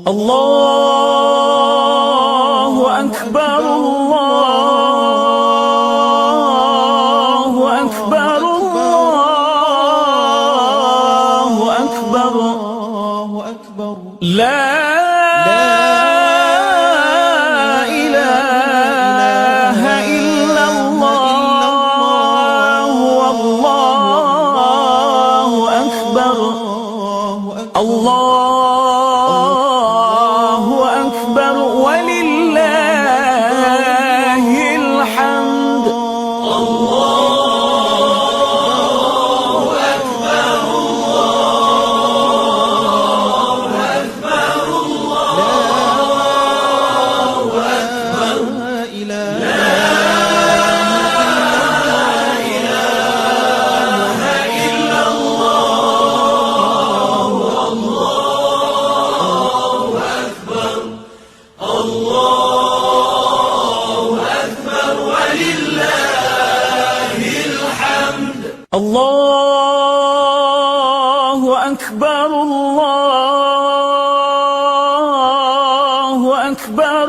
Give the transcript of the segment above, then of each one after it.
الله أكبر الله أكبر الله أكبر لا إله إلا الله والله أكبر الله أكبر ولله الحمد الله أكبر الله أكبر الله أكبر لا إله إلا الله الله أكبر ولله الحمد الله أكبر الله أكبر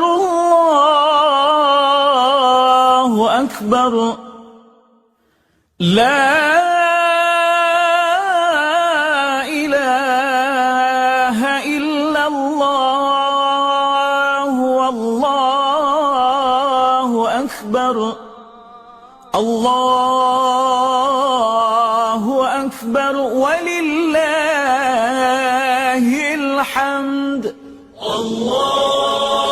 الله أكبر لا إله إلا الله والله أكبر الله أكبر ولله الحمد الله